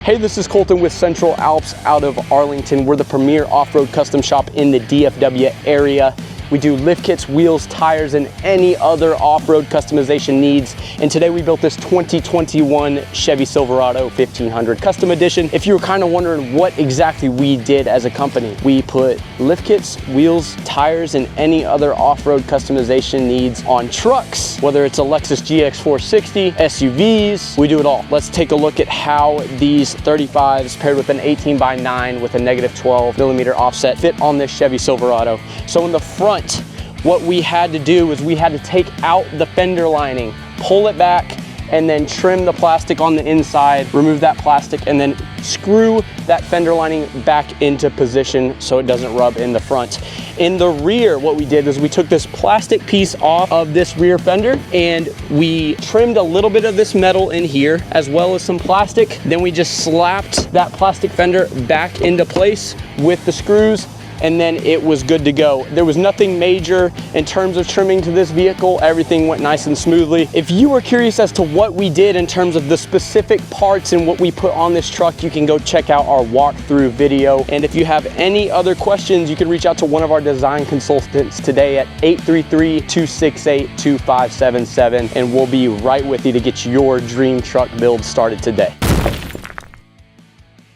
Hey, this is Colton with Central Alps out of Arlington. We're the premier off-road custom shop in the DFW area. We do lift kits, wheels, tires, and any other off-road customization needs. And today we built this 2021 Chevy Silverado 1500 Custom Edition. If you were kind of wondering what exactly we did as a company, we put lift kits, wheels, tires, and any other off-road customization needs on trucks, whether it's a Lexus GX 460, SUVs, we do it all. Let's take a look at how these 35s paired with an 18x9 with a -12mm offset fit on this Chevy Silverado. So in the front, what we had to do is we had to take out the fender lining, pull it back, and then trim the plastic on the inside, remove that plastic, and then screw that fender lining back into position so it doesn't rub in the front. In the rear, what we did is we took this plastic piece off of this rear fender and we trimmed a little bit of this metal in here as well as some plastic. Then we just slapped that plastic fender back into place with the screws, and then it was good to go. There was nothing major in terms of trimming to this vehicle. Everything went nice and smoothly. If you were curious as to what we did in terms of the specific parts and what we put on this truck, you can go check out our walkthrough video. And if you have any other questions, you can reach out to one of our design consultants today at 833-268-2577, and we'll be right with you to get your dream truck build started today.